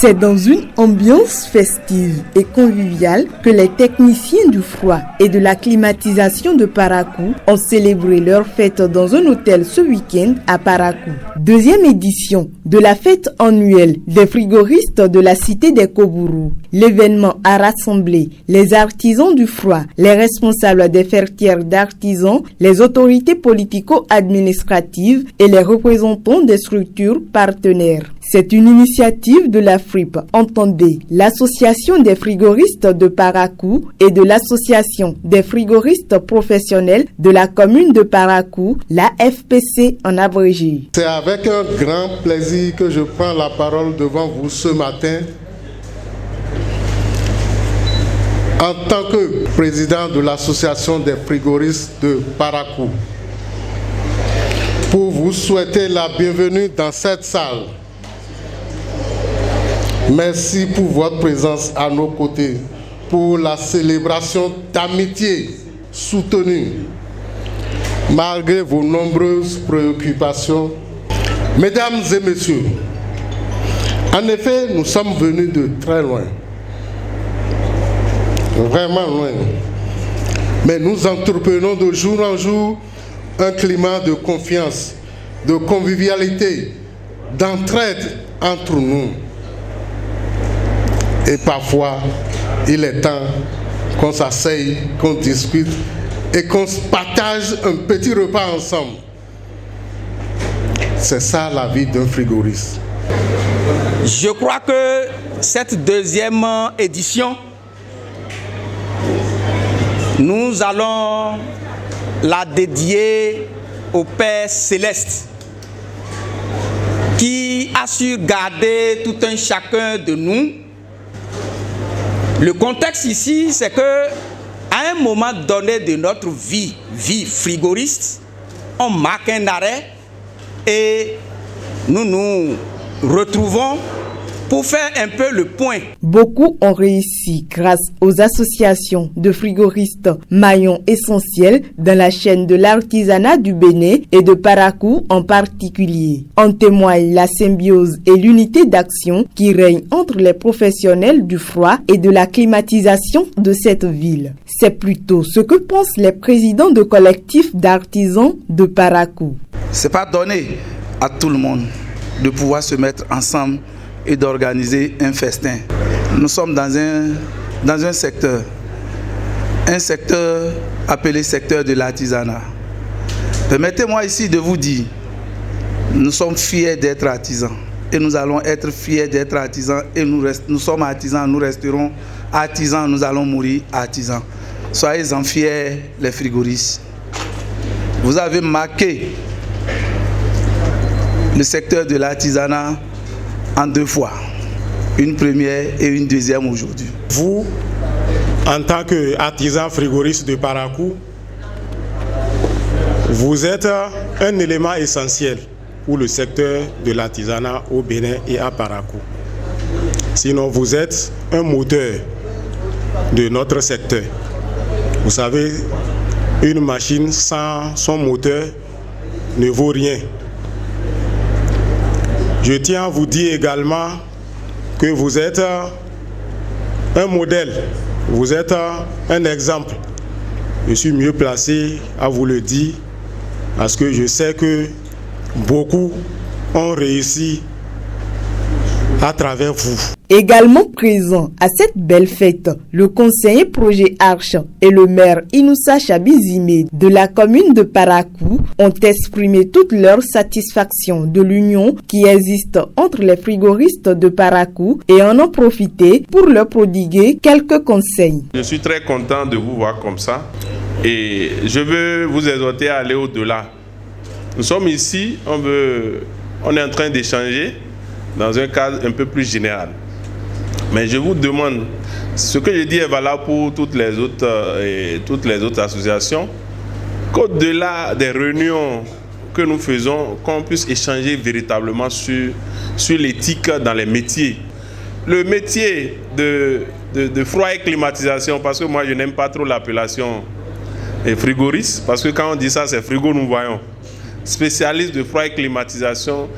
C'est dans une ambiance festive et conviviale que les techniciens du froid et de la climatisation de Parakou ont célébré leur fête dans un hôtel ce week-end à Parakou. Deuxième édition de la fête annuelle des frigoristes de la cité des Kobourou. L'événement a rassemblé les artisans du froid, les responsables des fertières d'artisans, les autorités politico-administratives et les représentants des structures partenaires. C'est une initiative de la FRIP, entendez, l'association des frigoristes de Parakou et de l'association des frigoristes professionnels de la commune de Parakou, la FPC en abrégé. C'est avec un grand plaisir que je prends la parole devant vous ce matin en tant que président de l'association des frigoristes de Parakou pour vous souhaiter la bienvenue dans cette salle. Merci pour votre présence à nos côtés, pour la célébration d'amitié soutenue, malgré vos nombreuses préoccupations. Mesdames et messieurs, en effet, nous sommes venus de très loin, vraiment loin, mais nous entreprenons de jour en jour un climat de confiance, de convivialité, d'entraide entre nous. Et parfois, il est temps qu'on s'asseye, qu'on discute et qu'on partage un petit repas ensemble. C'est ça la vie d'un frigoriste. Je crois que cette deuxième édition, nous allons la dédier au Père Céleste qui a su garder tout un chacun de nous. Le contexte ici, c'est que à un moment donné de notre vie frigoriste, on marque un arrêt et nous nous retrouvons pour faire un peu le point. Beaucoup ont réussi grâce aux associations de frigoristes, maillons essentiels dans la chaîne de l'artisanat du Bénin et de Parakou en particulier. En témoigne la symbiose et l'unité d'action qui règne entre les professionnels du froid et de la climatisation de cette ville. C'est plutôt ce que pensent les présidents de collectifs d'artisans de Parakou. C'est pas donné à tout le monde de pouvoir se mettre ensemble et d'organiser un festin. Nous sommes dans un secteur appelé secteur de l'artisanat. Permettez-moi ici de vous dire, nous sommes fiers d'être artisans et nous allons être fiers d'être artisans et nous sommes artisans, nous resterons artisans, nous allons mourir artisans. Soyez-en fiers les frigoristes. Vous avez marqué le secteur de l'artisanat en deux fois, une première et une deuxième aujourd'hui. Vous, en tant qu'artisan frigoriste de Parakou, vous êtes un élément essentiel pour le secteur de l'artisanat au Bénin et à Parakou. Sinon, vous êtes un moteur de notre secteur. Vous savez, une machine sans son moteur ne vaut rien. Je tiens à vous dire également que vous êtes un modèle, vous êtes un exemple. Je suis mieux placé à vous le dire parce que je sais que beaucoup ont réussi à travers vous. Également présent à cette belle fête, le conseiller projet Arche et le maire Inoussa Chabizime de la commune de Parakou ont exprimé toute leur satisfaction de l'union qui existe entre les frigoristes de Parakou et en ont profité pour leur prodiguer quelques conseils. Je suis très content de vous voir comme ça et je veux vous exhorter à aller au-delà. Nous sommes ici, on est en train d'échanger dans un cadre un peu plus général. Mais je vous demande, ce que je dis est valable pour toutes les autres associations, qu'au-delà des réunions que nous faisons, qu'on puisse échanger véritablement sur l'éthique dans les métiers. Le métier de froid et climatisation, parce que moi je n'aime pas trop l'appellation frigoriste, parce que quand on dit ça, c'est frigo nous voyons. Spécialiste de froid et climatisation,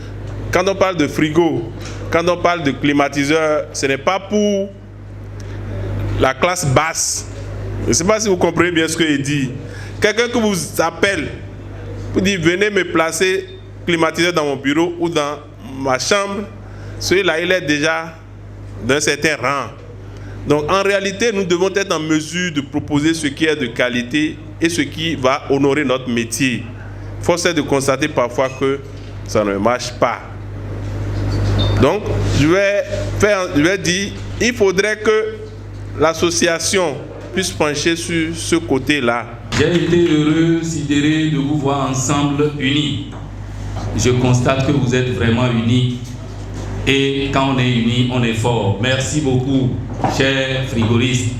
quand on parle de frigo, quand on parle de climatiseur, ce n'est pas pour la classe basse. Je ne sais pas si vous comprenez bien ce qu'il dit. Quelqu'un que vous appelle pour dire venez me placer climatiseur dans mon bureau ou dans ma chambre, celui-là il est déjà d'un certain rang. Donc en réalité, nous devons être en mesure de proposer ce qui est de qualité et ce qui va honorer notre métier. Force est de constater parfois que ça ne marche pas. Donc je vais dire, il faudrait que l'association puisse pencher sur ce côté-là. J'ai été heureux, sidéré de vous voir ensemble unis. Je constate que vous êtes vraiment unis. Et quand on est unis, on est fort. Merci beaucoup, chers frigoristes.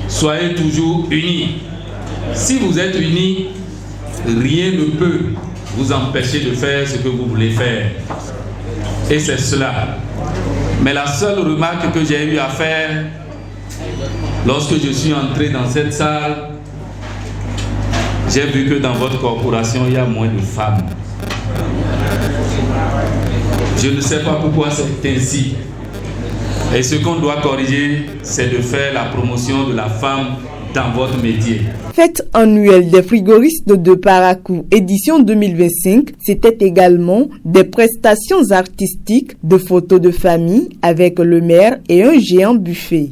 Soyez toujours unis. Si vous êtes unis, rien ne peut vous empêcher de faire ce que vous voulez faire. Et c'est cela. Mais la seule remarque que j'ai eu à faire, lorsque je suis entré dans cette salle, j'ai vu que dans votre corporation, il y a moins de femmes. Je ne sais pas pourquoi c'est ainsi. Et ce qu'on doit corriger, c'est de faire la promotion de la femme dans votre métier. Fête annuelle des frigoristes de Parakou, édition 2025, c'était également des prestations artistiques, de photos de famille avec le maire et un géant buffet.